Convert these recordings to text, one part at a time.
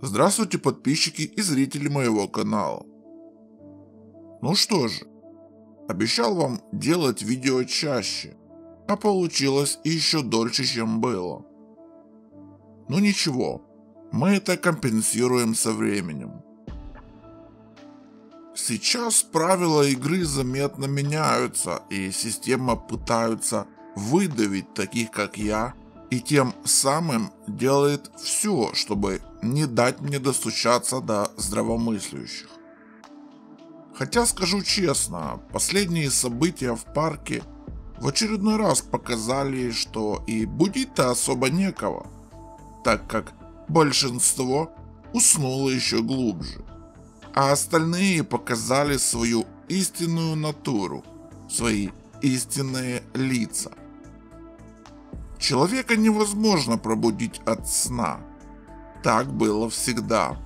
Здравствуйте, подписчики и зрители моего канала. Ну что же, обещал вам делать видео чаще, а получилось еще дольше, чем было. Ну ничего, мы это компенсируем со временем. Сейчас правила игры заметно меняются, и система пытается выдавить таких, как я, и тем самым делает все, чтобы не дать мне достучаться до здравомыслящих. Хотя, скажу честно, последние события в парке в очередной раз показали, что и будить-то особо некого, так как большинство уснуло еще глубже, а остальные показали свою истинную натуру, свои истинные лица. Человека невозможно пробудить от сна. Так было всегда.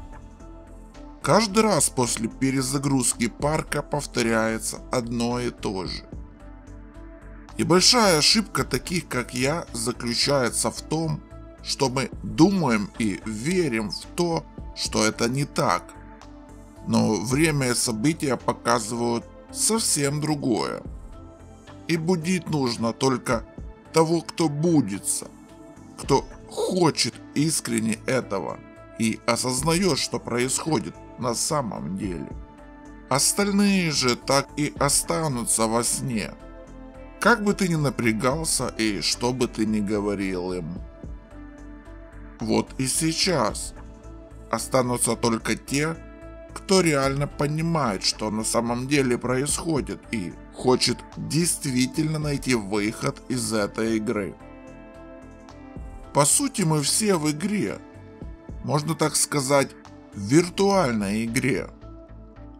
Каждый раз после перезагрузки парка повторяется одно и то же. И большая ошибка таких, как я, заключается в том, что мы думаем и верим в то, что это не так. Но время и события показывают совсем другое. И будить нужно только того, кто будится, кто хочет искренне этого и осознает, что происходит на самом деле. Остальные же так и останутся во сне, как бы ты ни напрягался и что бы ты ни говорил им. Вот и сейчас останутся только те, кто реально понимает, что на самом деле происходит, и хочет действительно найти выход из этой игры. По сути, мы все в игре, можно так сказать, в виртуальной игре,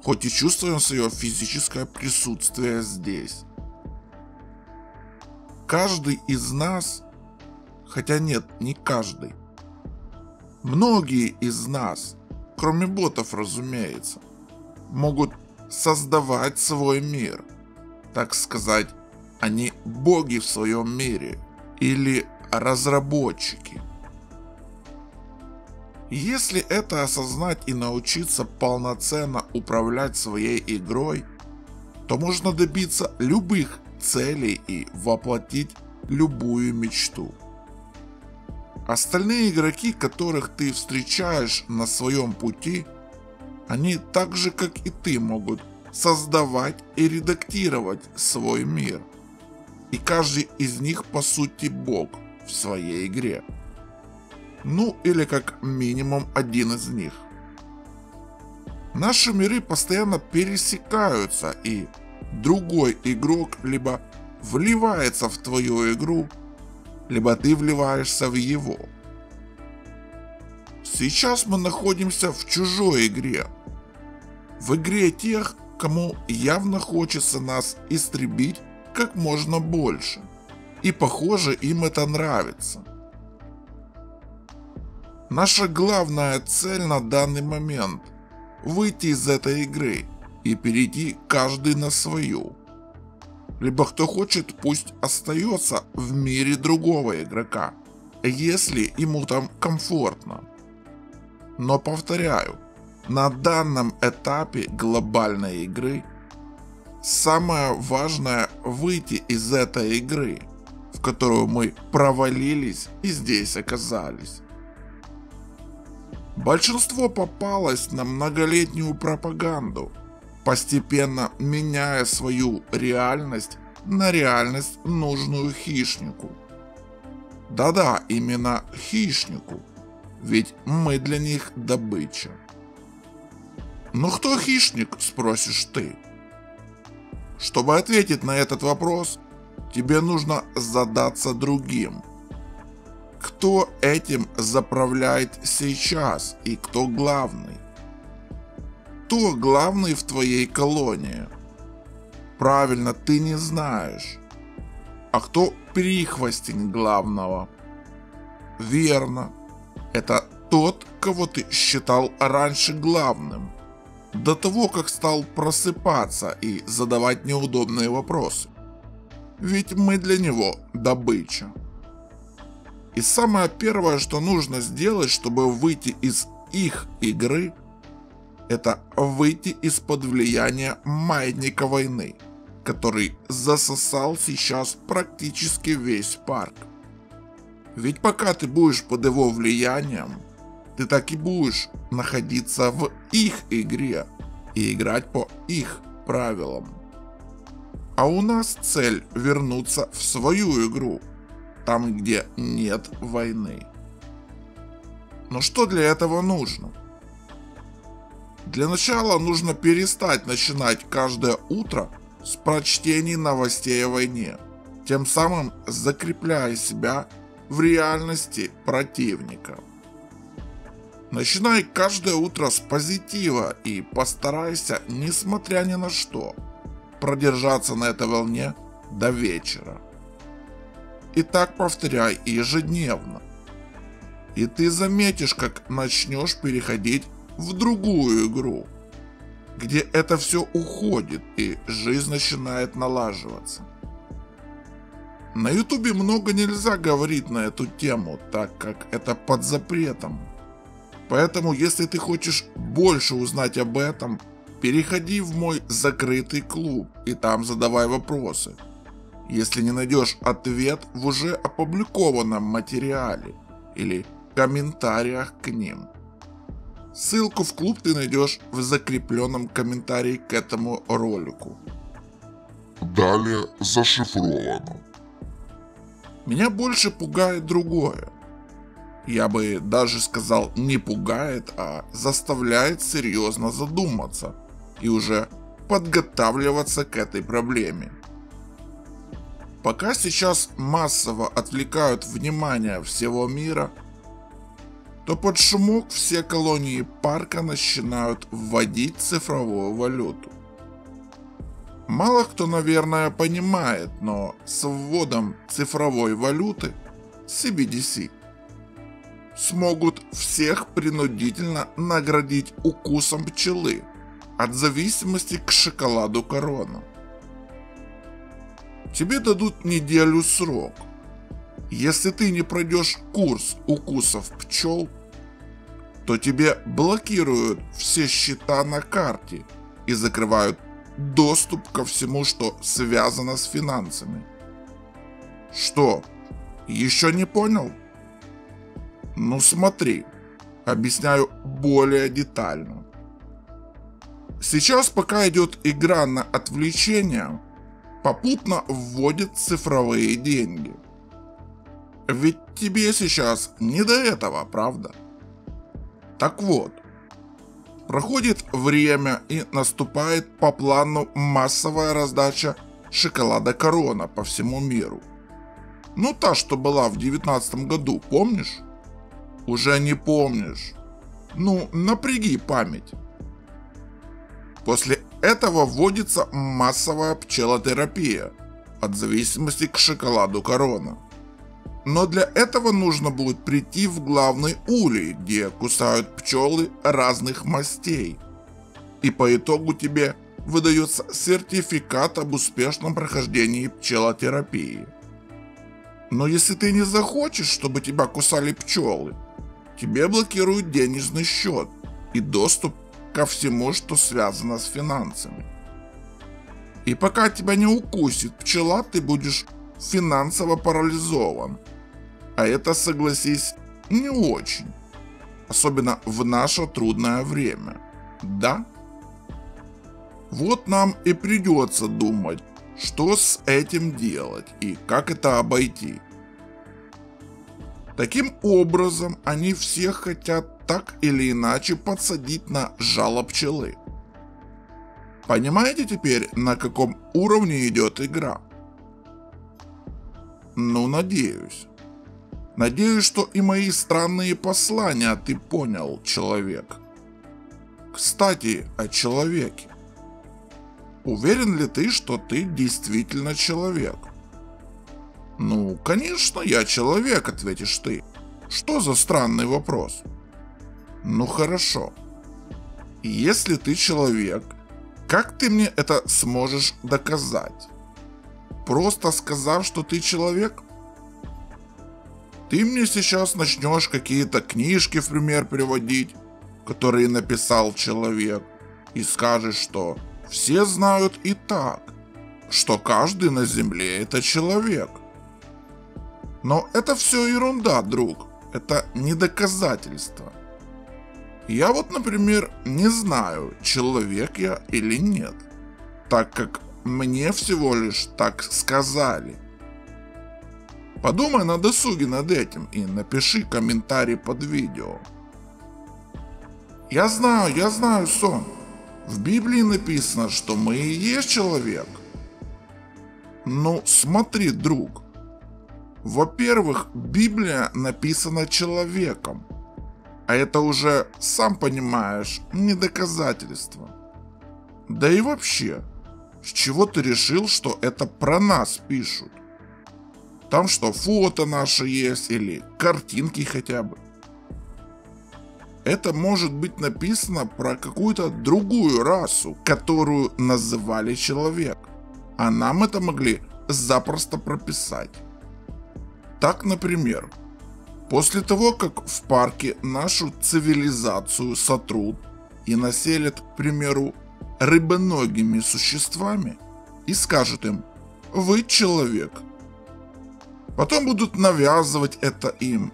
хоть и чувствуем свое физическое присутствие здесь. Каждый из нас, хотя нет, не каждый, многие из нас, кроме ботов, разумеется, могут создавать свой мир. Так сказать, они боги в своем мире или разработчики. Если это осознать и научиться полноценно управлять своей игрой, то можно добиться любых целей и воплотить любую мечту. Остальные игроки, которых ты встречаешь на своем пути, они так же, как и ты, могут создавать и редактировать свой мир. И каждый из них по сути бог в своей игре. Ну или как минимум один из них. Наши миры постоянно пересекаются, и другой игрок либо вливается в твою игру, либо ты вливаешься в его. Сейчас мы находимся в чужой игре. В игре тех, кому явно хочется нас истребить как можно больше. И похоже, им это нравится. Наша главная цель на данный момент – выйти из этой игры и перейти каждый на свою. Либо кто хочет, пусть остается в мире другого игрока, если ему там комфортно. Но повторяю, на данном этапе глобальной игры самое важное выйти из этой игры, в которую мы провалились и здесь оказались. Большинство попалось на многолетнюю пропаганду, постепенно меняя свою реальность на реальность, нужную хищнику. Да-да, именно хищнику, ведь мы для них добыча. Ну кто хищник, спросишь ты? Чтобы ответить на этот вопрос, тебе нужно задаться другим. Кто этим заправляет сейчас и кто главный? Кто главный в твоей колонии? Правильно, ты не знаешь. А кто прихвостень главного? Верно, это тот, кого ты считал раньше главным, до того, как стал просыпаться и задавать неудобные вопросы. Ведь мы для него добыча. И самое первое, что нужно сделать, чтобы выйти из их игры – это выйти из-под влияния маятника войны, который засосал сейчас практически весь парк. Ведь пока ты будешь под его влиянием, ты так и будешь находиться в их игре и играть по их правилам. А у нас цель вернуться в свою игру, там, где нет войны. Но что для этого нужно? Для начала нужно перестать начинать каждое утро с прочтений новостей о войне, тем самым закрепляя себя в реальности противника. Начинай каждое утро с позитива и постарайся, несмотря ни на что, продержаться на этой волне до вечера. И так повторяй ежедневно. И ты заметишь, как начнешь переходить в другую игру, где это все уходит и жизнь начинает налаживаться. На ютубе много нельзя говорить на эту тему, так как это под запретом. Поэтому, если ты хочешь больше узнать об этом, переходи в мой закрытый клуб и там задавай вопросы, если не найдешь ответ в уже опубликованном материале или комментариях к ним. Ссылку в клуб ты найдешь в закрепленном комментарии к этому ролику. Далее зашифровано. Меня больше пугает другое. Я бы даже сказал, не пугает, а заставляет серьезно задуматься и уже подготавливаться к этой проблеме. Пока сейчас массово отвлекают внимание всего мира, то под шумок все колонии парка начинают вводить цифровую валюту. Мало кто, наверное, понимает, но с вводом цифровой валюты CBDC смогут всех принудительно наградить укусом пчелы от зависимости к шоколаду Корона. Тебе дадут неделю срок. Если ты не пройдешь курс укусов пчел, то тебе блокируют все счета на карте и закрывают доступ ко всему, что связано с финансами. Что, еще не понял? Ну смотри, объясняю более детально. Сейчас, пока идет игра на отвлечение, попутно вводят цифровые деньги. Ведь тебе сейчас не до этого, правда? Так вот, проходит время и наступает по плану массовая раздача шоколада Корона по всему миру. Ну та, что была в 2019 году, помнишь? Уже не помнишь. Ну, напряги память. После этого вводится массовая пчелотерапия от зависимости к шоколаду Корона. Но для этого нужно будет прийти в главный улей, где кусают пчелы разных мастей. И по итогу тебе выдается сертификат об успешном прохождении пчелотерапии. Но если ты не захочешь, чтобы тебя кусали пчелы, тебе блокируют денежный счет и доступ ко всему, что связано с финансами. И пока тебя не укусит пчела, ты будешь финансово парализован. А это, согласись, не очень. Особенно в наше трудное время. Да? Вот нам и придется думать, что с этим делать и как это обойти. Таким образом, они все хотят так или иначе подсадить на жало пчелы. Понимаете теперь, на каком уровне идет игра? Ну, надеюсь. Надеюсь, что и мои странные послания ты понял, человек. Кстати, о человеке. Уверен ли ты, что ты действительно человек? Ну, конечно, я человек, ответишь ты. Что за странный вопрос? Ну хорошо. Если ты человек, как ты мне это сможешь доказать? Просто сказав, что ты человек? Ты мне сейчас начнешь какие-то книжки в пример приводить, которые написал человек, и скажешь, что все знают и так, что каждый на земле это человек. Но это все ерунда, друг, это не доказательство. Я вот, например, не знаю, человек я или нет, так как мне всего лишь так сказали. Подумай на досуге над этим и напиши комментарий под видео. Я знаю, Сон. В Библии написано, что мы и есть человек. Ну, смотри, друг. Во-первых, Библия написана человеком. А это уже, сам понимаешь, не доказательство. Да и вообще, с чего ты решил, что это про нас пишут? Там что, фото наши есть или картинки хотя бы? Это может быть написано про какую-то другую расу, которую называли человек. А нам это могли запросто прописать. Так, например, после того, как в парке нашу цивилизацию сотрут и населят, к примеру, рыбоногими существами и скажут им: «Вы человек». Потом будут навязывать это им,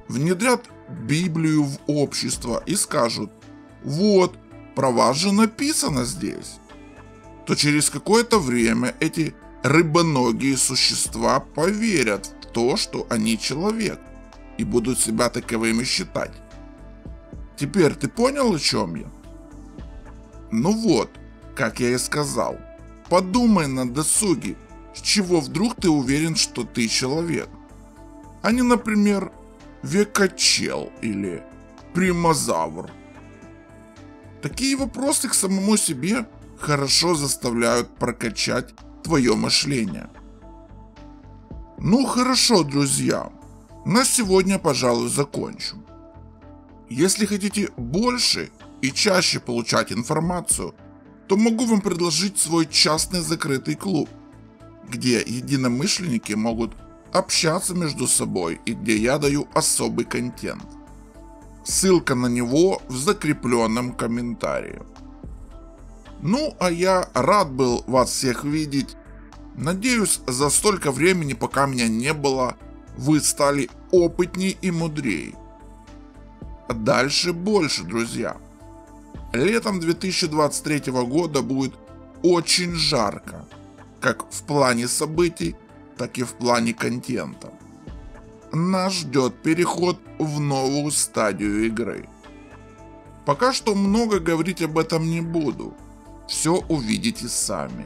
внедрят Библию в общество и скажут: «Вот, про вас же написано здесь». То через какое-то время эти рыбоногие существа поверят в то, что они человек, и будут себя таковыми считать. Теперь ты понял, о чем я? Ну вот, как я и сказал, подумай на досуге, с чего вдруг ты уверен, что ты человек, а не, например, векачел или примозавр. Такие вопросы к самому себе хорошо заставляют прокачать твое мышление. Ну хорошо, друзья, на сегодня, пожалуй, закончу. Если хотите больше и чаще получать информацию, то могу вам предложить свой частный закрытый клуб, где единомышленники могут общаться между собой и где я даю особый контент. Ссылка на него в закрепленном комментарии. Ну, а я рад был вас всех видеть. Надеюсь, за столько времени, пока меня не было, вы стали опытнее и мудрее. Дальше больше, друзья. Летом 2023 года будет очень жарко, как в плане событий, так и в плане контента. Нас ждет переход в новую стадию игры. Пока что много говорить об этом не буду, все увидите сами.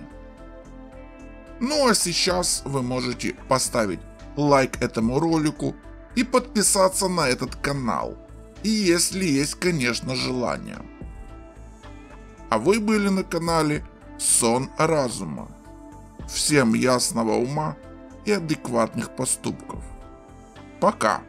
Ну а сейчас вы можете поставить лайк этому ролику и подписаться на этот канал, и если есть, конечно, желание. А вы были на канале Сон Разума. Всем ясного ума и адекватных поступков. Пока!